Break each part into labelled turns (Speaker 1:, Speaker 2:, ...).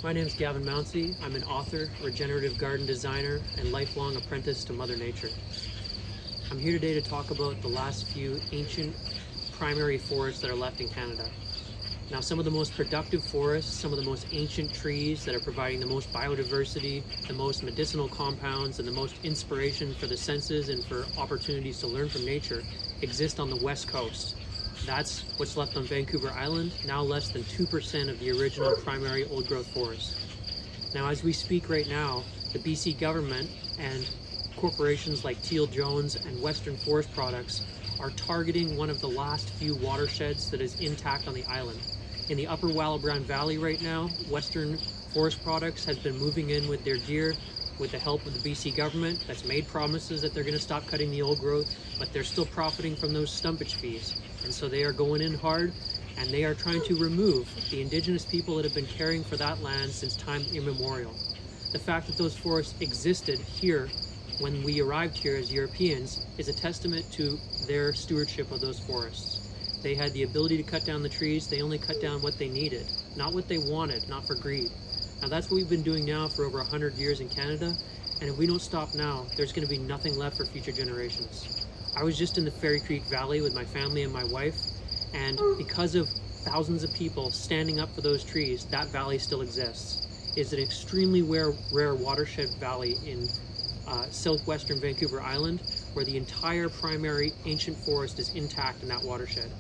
Speaker 1: My name is Gavin Mounsey. I'm an author, regenerative garden designer, and lifelong apprentice to Mother Nature. I'm here today to talk about the last few ancient primary forests that are left in Canada. Now, some of the most productive forests, some of the most ancient trees that are providing the most biodiversity, the most medicinal compounds, and the most inspiration for the senses and for opportunities to learn from nature exist on the west coast. That's what's left on Vancouver Island, now less than 2% of the original primary old-growth forest. Now, as we speak right now, the BC government and corporations like Teal Jones and Western Forest Products are targeting one of the last few watersheds that is intact on the island. In the upper Walbran Valley right now, Western Forest Products has been moving in with their gear with the help of the BC government that's made promises that they're going to stop cutting the old growth, but they're still profiting from those stumpage fees. And so they are going in hard, and they are trying to remove the Indigenous people that have been caring for that land since time immemorial. The fact that those forests existed here when we arrived here as Europeans is a testament to their stewardship of those forests. They had the ability to cut down the trees. They only cut down what they needed, not what they wanted, not for greed. Now that's what we've been doing now for over 100 years in Canada, and if we don't stop now, there's going to be nothing left for future generations. I was just in the Fairy Creek Valley with my family and my wife, and because of thousands of people standing up for those trees, that valley still exists. It's an extremely rare watershed valley in southwestern Vancouver Island, where the entire primary ancient forest is intact in that watershed.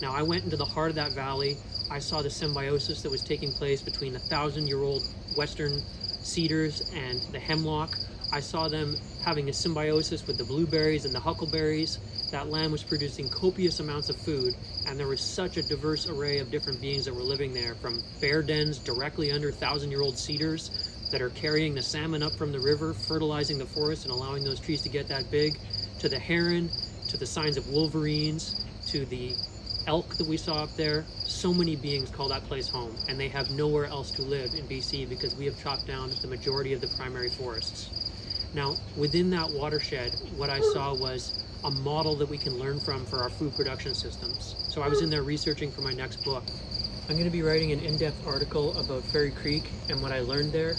Speaker 1: Now, I went into the heart of that valley. I saw the symbiosis that was taking place between the 1,000-year-old western cedars and the hemlock. I saw them having a symbiosis with the blueberries and the huckleberries. That land was producing copious amounts of food, and there was such a diverse array of different beings that were living there, from bear dens directly under 1,000-year-old cedars that are carrying the salmon up from the river, fertilizing the forest and allowing those trees to get that big, to the heron, to the signs of wolverines, to the elk that we saw up there. So many beings call that place home, and they have nowhere else to live in BC because we have chopped down the majority of the primary forests. Now, within that watershed, what I saw was a model that we can learn from for our food production systems. So I was in there researching for my next book. I'm going to be writing an in-depth article about Fairy Creek and what I learned there.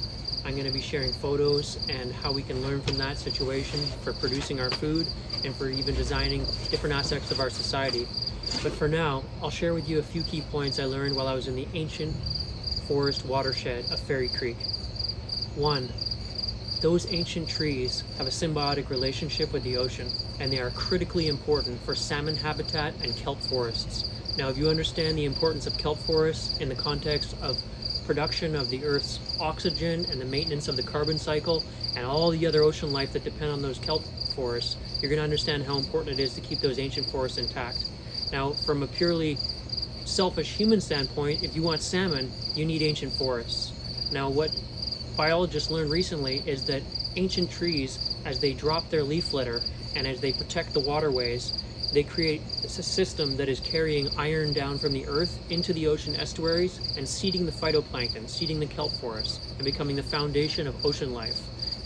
Speaker 1: I'm going to be sharing photos and how we can learn from that situation for producing our food and for even designing different aspects of our society. But for now, I'll share with you a few key points I learned while I was in the ancient forest watershed of Fairy Creek. 1. Those ancient trees have a symbiotic relationship with the ocean, and they are critically important for salmon habitat and kelp forests. Now, if you understand the importance of kelp forests in the context of production of the Earth's oxygen and the maintenance of the carbon cycle and all the other ocean life that depend on those kelp forests, you're going to understand how important it is to keep those ancient forests intact. Now, from a purely selfish human standpoint, if you want salmon, you need ancient forests. Now, what biologists learned recently is that ancient trees, as they drop their leaf litter and as they protect the waterways, they create a system that is carrying iron down from the earth into the ocean estuaries and seeding the phytoplankton, seeding the kelp forests, and becoming the foundation of ocean life.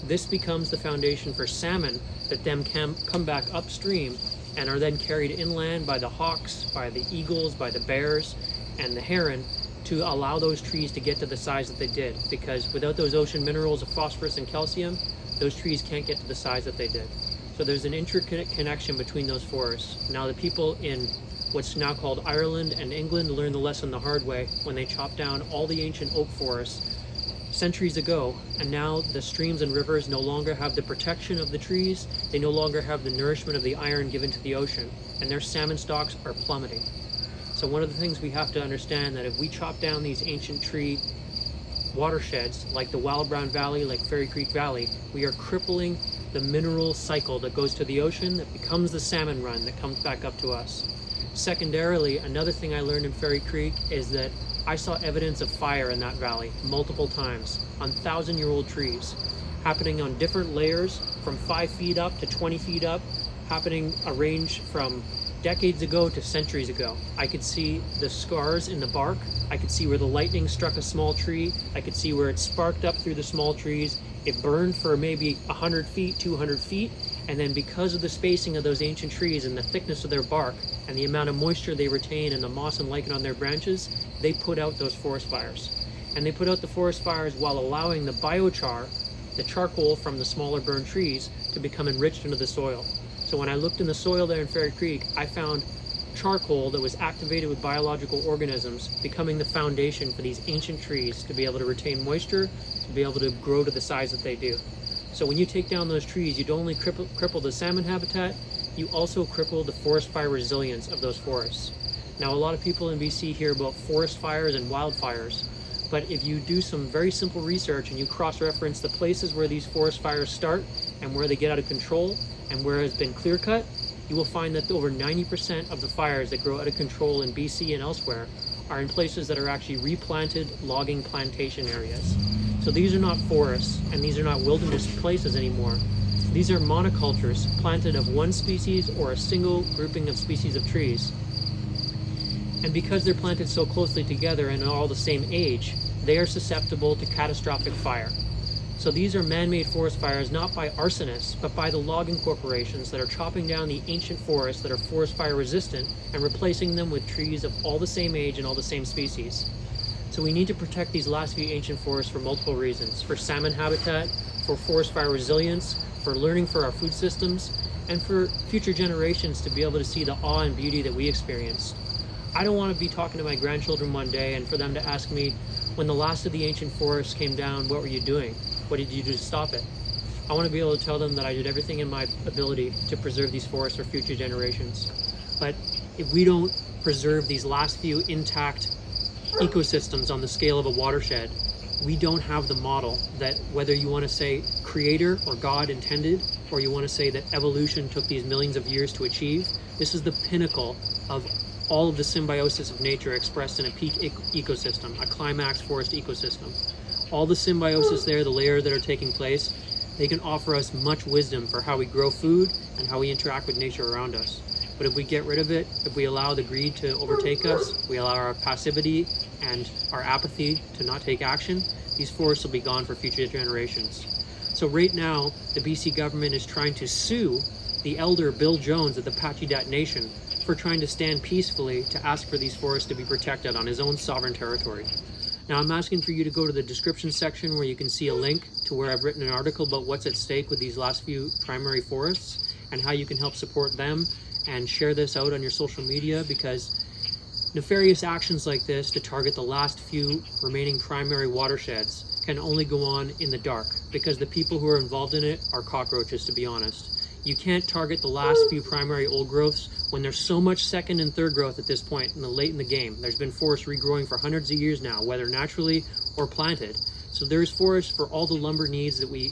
Speaker 1: This becomes the foundation for salmon that then can come back upstream and are then carried inland by the hawks, by the eagles, by the bears, and the heron to allow those trees to get to the size that they did. Because without those ocean minerals of phosphorus and calcium, those trees can't get to the size that they did. So there's an intricate connection between those forests. Now, the people in what's now called Ireland and England learned the lesson the hard way when they chopped down all the ancient oak forests centuries ago, and now the streams and rivers no longer have the protection of the trees. They no longer have the nourishment of the iron given to the ocean, and their salmon stocks are plummeting. So one of the things we have to understand that if we chop down these ancient tree watersheds like the Walbran Valley, like Fairy Creek Valley, we are crippling the mineral cycle that goes to the ocean that becomes the salmon run that comes back up to us. Secondarily, another thing I learned in Fairy Creek is that I saw evidence of fire in that valley multiple times on 1,000-year-old trees, happening on different layers from 5 feet up to 20 feet up, happening a range from decades ago to centuries ago. I could see the scars in the bark. I could see where the lightning struck a small tree. I could see where it sparked up through the small trees. It burned for maybe 100 feet, 200 feet, and then because of the spacing of those ancient trees and the thickness of their bark and the amount of moisture they retain and the moss and lichen on their branches, they put out those forest fires. And they put out the forest fires while allowing the biochar, the charcoal from the smaller burned trees, to become enriched into the soil. So when I looked in the soil there in Fairy Creek, I found charcoal that was activated with biological organisms, becoming the foundation for these ancient trees to be able to retain moisture, to be able to grow to the size that they do. So when you take down those trees, you don't only cripple the salmon habitat, you also cripple the forest fire resilience of those forests. Now, a lot of people in BC hear about forest fires and wildfires, but if you do some very simple research and you cross-reference the places where these forest fires start and where they get out of control and where it's been clear-cut, you will find that over 90% of the fires that grow out of control in BC and elsewhere are in places that are actually replanted logging plantation areas. So these are not forests and these are not wilderness places anymore. These are monocultures planted of one species or a single grouping of species of trees. And because they're planted so closely together and are all the same age, they are susceptible to catastrophic fire. So these are man-made forest fires not by arsonists, but by the logging corporations that are chopping down the ancient forests that are forest fire resistant and replacing them with trees of all the same age and all the same species. So we need to protect these last few ancient forests for multiple reasons: for salmon habitat, for forest fire resilience, for learning for our food systems, and for future generations to be able to see the awe and beauty that we experienced. I don't want to be talking to my grandchildren one day and for them to ask me, when the last of the ancient forests came down, what were you doing? What did you do to stop it? I want to be able to tell them that I did everything in my ability to preserve these forests for future generations. But if we don't preserve these last few intact ecosystems on the scale of a watershed, we don't have the model that, whether you want to say creator or God intended, or you want to say that evolution took these millions of years to achieve. This is the pinnacle of all of the symbiosis of nature expressed in a peak ecosystem, a climax forest ecosystem. All the symbiosis there, the layers that are taking place, they can offer us much wisdom for how we grow food and how we interact with nature around us. But if we get rid of it, if we allow the greed to overtake us, we allow our passivity and our apathy to not take action, these forests will be gone for future generations. So right now, the BC government is trying to sue the elder Bill Jones of the Pacheedaht Nation for trying to stand peacefully to ask for these forests to be protected on his own sovereign territory. Now, I'm asking for you to go to the description section where you can see a link to where I've written an article about what's at stake with these last few primary forests and how you can help support them, and share this out on your social media, because nefarious actions like this to target the last few remaining primary watersheds can only go on in the dark, because the people who are involved in it are cockroaches, to be honest. You can't target the last few primary old growths when there's so much second and third growth at this point late in the game. There's been forests regrowing for hundreds of years now, whether naturally or planted. So there's forests for all the lumber needs that we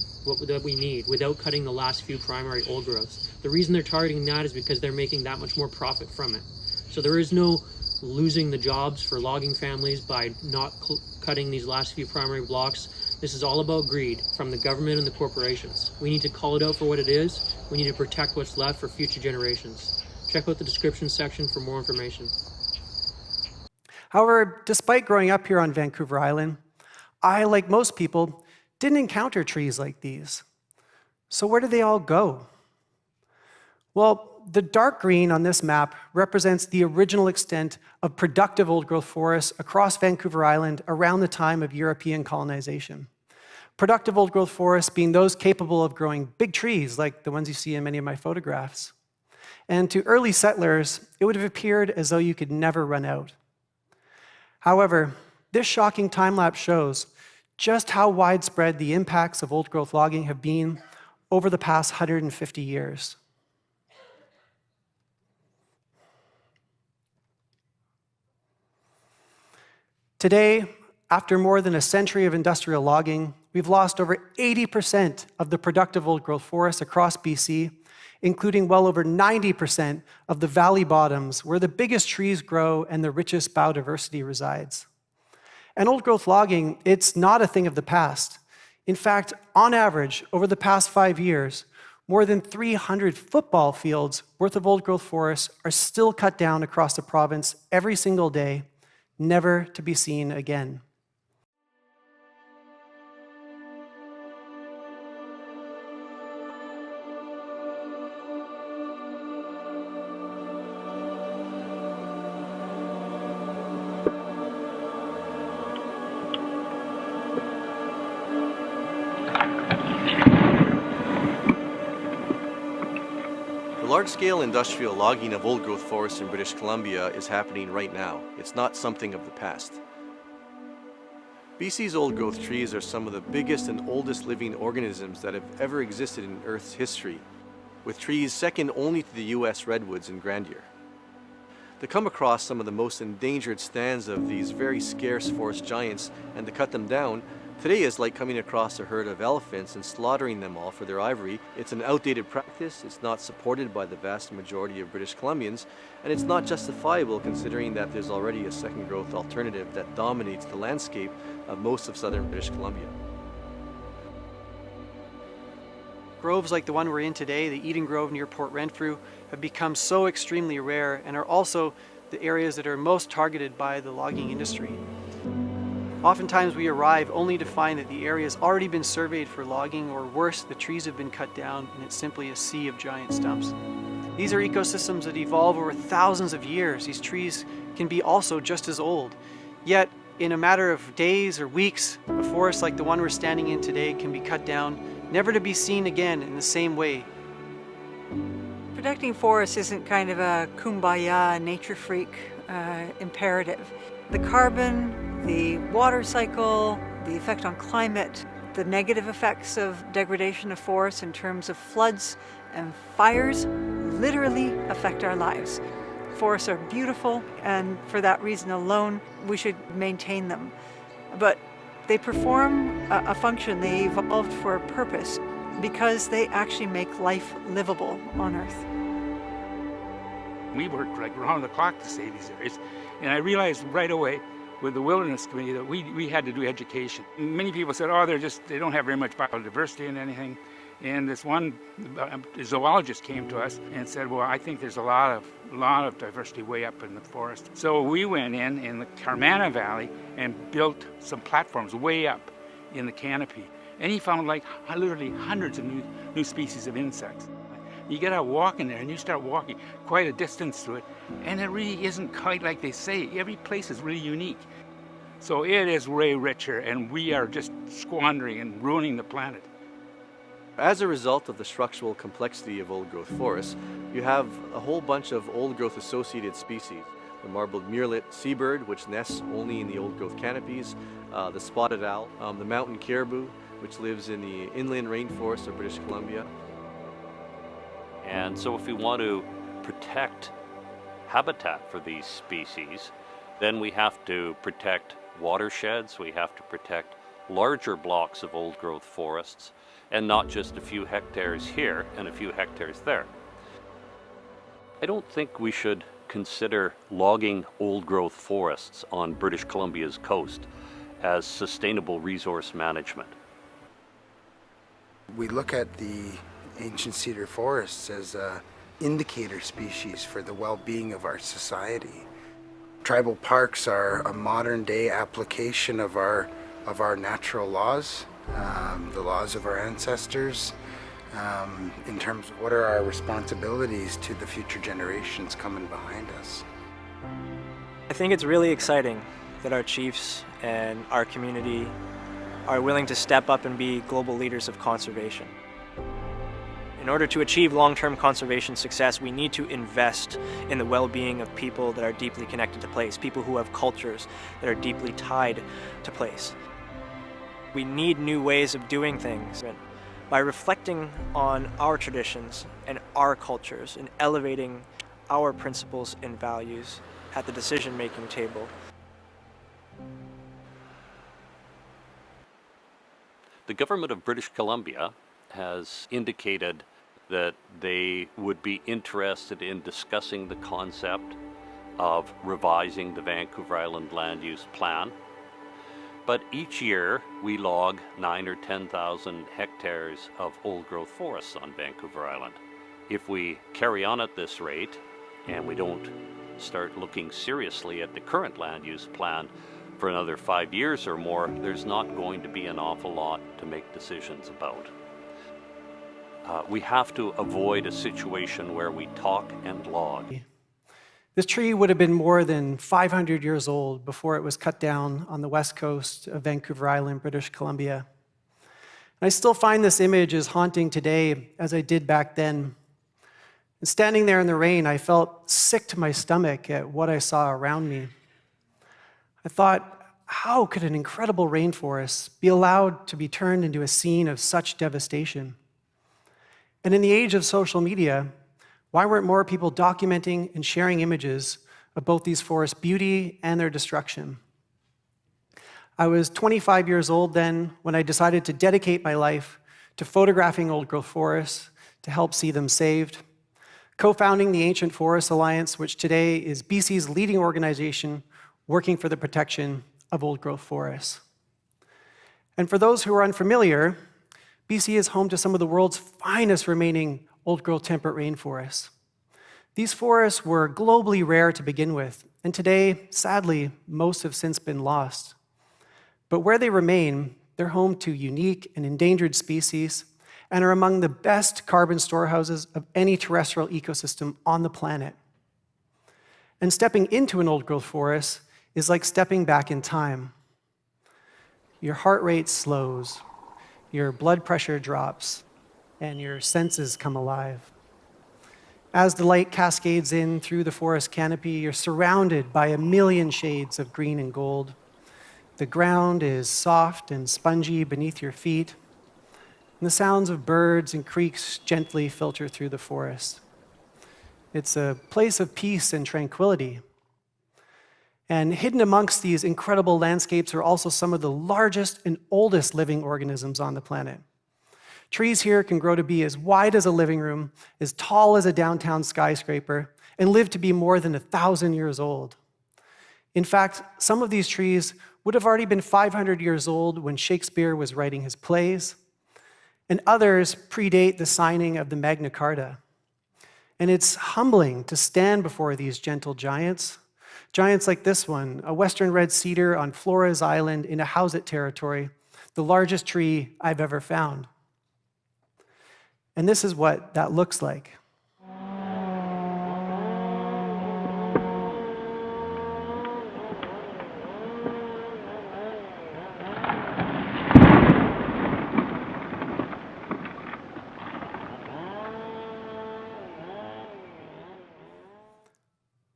Speaker 1: need without cutting the last few primary old growths. The reason they're targeting that is because they're making that much more profit from it. So there is no losing the jobs for logging families by not cutting these last few primary blocks. This is all about greed from the government and the corporations. We need to call it out for what it is. We need to protect what's left for future generations. Check out the description section for more information.
Speaker 2: However, despite growing up here on Vancouver Island, I, like most people, didn't encounter trees like these. So where did they all go? Well, the dark green on this map represents the original extent of productive old-growth forests across Vancouver Island around the time of European colonization. Productive old-growth forests being those capable of growing big trees like the ones you see in many of my photographs. And to early settlers, it would have appeared as though you could never run out. However, this shocking time-lapse shows just how widespread the impacts of old-growth logging have been over the past 150 years. Today, after more than a century of industrial logging, we've lost over 80% of the productive old-growth forests across BC, including well over 90% of the valley bottoms where the biggest trees grow and the richest biodiversity resides. And old-growth logging, it's not a thing of the past. In fact, on average, over the past 5 years, more than 300 football fields worth of old-growth forests are still cut down across the province every single day, never to be seen again.
Speaker 3: The large-scale industrial logging of old-growth forests in British Columbia is happening right now. It's not something of the past. BC's old-growth trees are some of the biggest and oldest living organisms that have ever existed in Earth's history, with trees second only to the US redwoods in grandeur. To come across some of the most endangered stands of these very scarce forest giants and to cut them down, today is like coming across a herd of elephants and slaughtering them all for their ivory. It's an outdated practice, it's not supported by the vast majority of British Columbians, and it's not justifiable considering that there's already a second growth alternative that dominates the landscape of most of southern British Columbia.
Speaker 2: Groves like the one we're in today, the Eden Grove near Port Renfrew, have become so extremely rare and are also the areas that are most targeted by the logging industry. Oftentimes we arrive only to find that the area has already been surveyed for logging, or worse, the trees have been cut down and it's simply a sea of giant stumps. These are ecosystems that evolve over thousands of years. These trees can be also just as old. Yet, in a matter of days or weeks, a forest like the one we're standing in today can be cut down, never to be seen again in the same way.
Speaker 4: Protecting forests isn't kind of a kumbaya, nature freak imperative. The carbon, the water cycle, the effect on climate, the negative effects of degradation of forests in terms of floods and fires literally affect our lives. Forests are beautiful, and for that reason alone, we should maintain them. But they perform a function, they evolved for a purpose, because they actually make life livable on Earth.
Speaker 5: We worked like around the clock to save these areas, and I realized right away with the Wilderness Committee that we had to do education. Many people said, oh, they don't have very much biodiversity in anything. And this one zoologist came to us and said, well, I think there's a lot of diversity way up in the forest. So we went in the Carmana Valley and built some platforms way up in the canopy. And he found like literally hundreds of new species of insects. You get out walking there and you start walking quite a distance to it, and it really isn't quite like they say. Every place is really unique. So it is way richer, and we are just squandering and ruining the planet.
Speaker 3: As a result of the structural complexity of old-growth forests, you have a whole bunch of old-growth associated species. The marbled murrelet seabird, which nests only in the old-growth canopies, the spotted owl, the mountain caribou, which lives in the inland rainforests of British Columbia.
Speaker 6: And so if we want to protect habitat for these species, then we have to protect watersheds, we have to protect larger blocks of old-growth forests, and not just a few hectares here and a few hectares there. I don't think we should consider logging old-growth forests on British Columbia's coast as sustainable resource management.
Speaker 7: We look at the ancient cedar forests as an indicator species for the well-being of our society. Tribal parks are a modern-day application of our natural laws, the laws of our ancestors, in terms of what are our responsibilities to the future generations coming behind us.
Speaker 8: I think it's really exciting that our chiefs and our community are willing to step up and be global leaders of conservation. In order to achieve long-term conservation success, we need to invest in the well-being of people that are deeply connected to place, people who have cultures that are deeply tied to place. We need new ways of doing things. By reflecting on our traditions and our cultures and elevating our principles and values at the decision-making table.
Speaker 6: The government of British Columbia has indicated that they would be interested in discussing the concept of revising the Vancouver Island land use plan. But each year we log 9,000 or 10,000 hectares of old-growth forests on Vancouver Island. If we carry on at this rate and we don't start looking seriously at the current land use plan for another 5 years or more, there's not going to be an awful lot to make decisions about. We have to avoid a situation where we talk and log.
Speaker 2: This tree would have been more than 500 years old before it was cut down on the west coast of Vancouver Island, British Columbia. And I still find this image as haunting today as I did back then. And standing there in the rain, I felt sick to my stomach at what I saw around me. I thought, how could an incredible rainforest be allowed to be turned into a scene of such devastation? And in the age of social media, why weren't more people documenting and sharing images of both these forests' beauty and their destruction? I was 25 years old then when I decided to dedicate my life to photographing old-growth forests to help see them saved, co-founding the Ancient Forests Alliance, which today is BC's leading organization working for the protection of old-growth forests. And for those who are unfamiliar, BC is home to some of the world's finest remaining old-growth temperate rainforests. These forests were globally rare to begin with, and today, sadly, most have since been lost. But where they remain, they're home to unique and endangered species and are among the best carbon storehouses of any terrestrial ecosystem on the planet. And stepping into an old-growth forest is like stepping back in time. Your heart rate slows, your blood pressure drops, and your senses come alive. As the light cascades in through the forest canopy, you're surrounded by a million shades of green and gold. The ground is soft and spongy beneath your feet, and the sounds of birds and creeks gently filter through the forest. It's a place of peace and tranquility. And hidden amongst these incredible landscapes are also some of the largest and oldest living organisms on the planet. Trees here can grow to be as wide as a living room, as tall as a downtown skyscraper, and live to be more than 1,000 years old. In fact, some of these trees would have already been 500 years old when Shakespeare was writing his plays, and others predate the signing of the Magna Carta. And it's humbling to stand before these gentle giants like this one, a western red cedar on Flores Island in Pacheedaht Territory, the largest tree I've ever found. And this is what that looks like.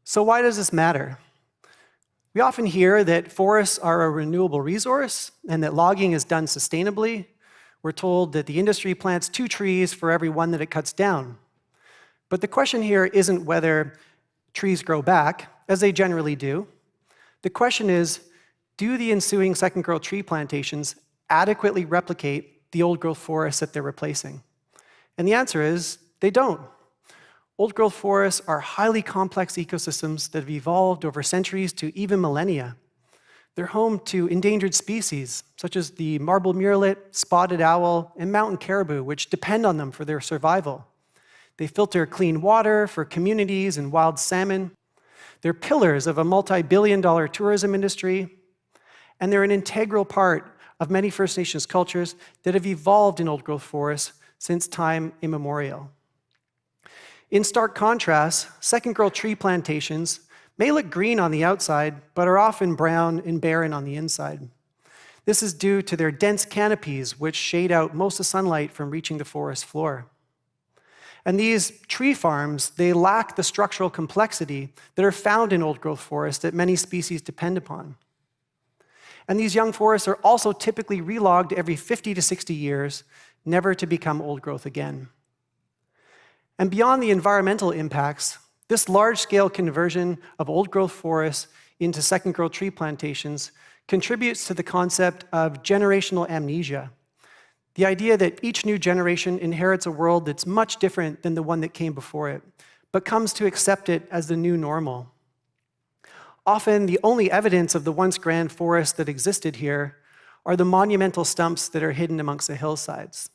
Speaker 2: So why does this matter? We often hear that forests are a renewable resource and that logging is done sustainably. We're told that the industry plants 2 trees for every 1 that it cuts down. But the question here isn't whether trees grow back, as they generally do. The question is, do the ensuing second-growth tree plantations adequately replicate the old-growth forests that they're replacing? And the answer is, they don't. Old-growth forests are highly complex ecosystems that have evolved over centuries to even millennia. They're home to endangered species, such as the marble murrelet, spotted owl, and mountain caribou, which depend on them for their survival. They filter clean water for communities and wild salmon. They're pillars of a multi-billion-dollar tourism industry, and they're an integral part of many First Nations cultures that have evolved in old-growth forests since time immemorial. In stark contrast, second-growth tree plantations may look green on the outside, but are often brown and barren on the inside. This is due to their dense canopies, which shade out most of the sunlight from reaching the forest floor. And these tree farms, they lack the structural complexity that are found in old-growth forests that many species depend upon. And these young forests are also typically relogged every 50 to 60 years, never to become old-growth again. And beyond the environmental impacts, this large-scale conversion of old-growth forests into second-growth tree plantations contributes to the concept of generational amnesia, the idea that each new generation inherits a world that's much different than the one that came before it, but comes to accept it as the new normal. Often, the only evidence of the once grand forest that existed here are the monumental stumps that are hidden amongst the hillsides.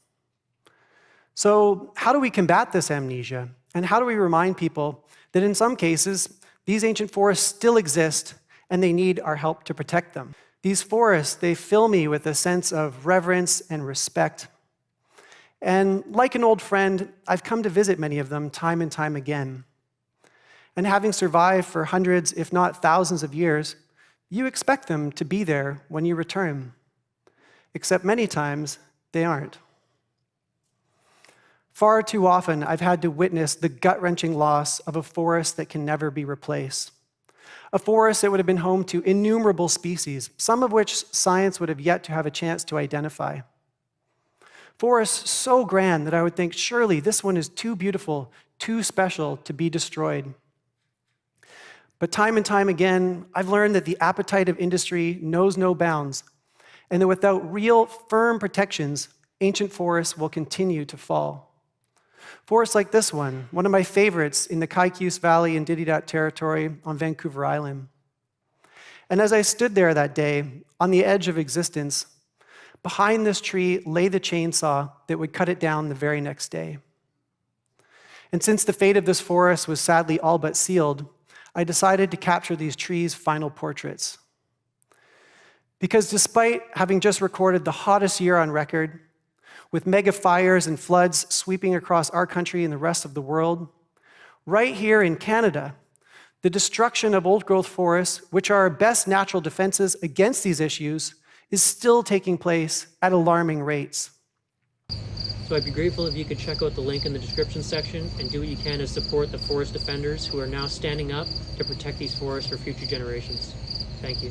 Speaker 2: So how do we combat this amnesia? And how do we remind people that in some cases, these ancient forests still exist and they need our help to protect them? These forests, they fill me with a sense of reverence and respect. And like an old friend, I've come to visit many of them time and time again. And having survived for hundreds, if not thousands of years, you expect them to be there when you return. Except many times, they aren't. Far too often, I've had to witness the gut-wrenching loss of a forest that can never be replaced. A forest that would have been home to innumerable species, some of which science would have yet to have a chance to identify. Forests so grand that I would think, surely this one is too beautiful, too special to be destroyed. But time and time again, I've learned that the appetite of industry knows no bounds, and that without real, firm protections, ancient forests will continue to fall. Forests like this one of my favorites in the Kaikous Valley in Pacheedaht Territory on Vancouver Island. And as I stood there that day, on the edge of existence, behind this tree lay the chainsaw that would cut it down the very next day. And since the fate of this forest was sadly all but sealed, I decided to capture these trees' final portraits. Because despite having just recorded the hottest year on record, with mega fires and floods sweeping across our country and the rest of the world, right here in Canada, the destruction of old-growth forests, which are our best natural defenses against these issues, is still taking place at alarming rates.
Speaker 1: So I'd be grateful if you could check out the link in the description section and do what you can to support the forest defenders who are now standing up to protect these forests for future generations. Thank you.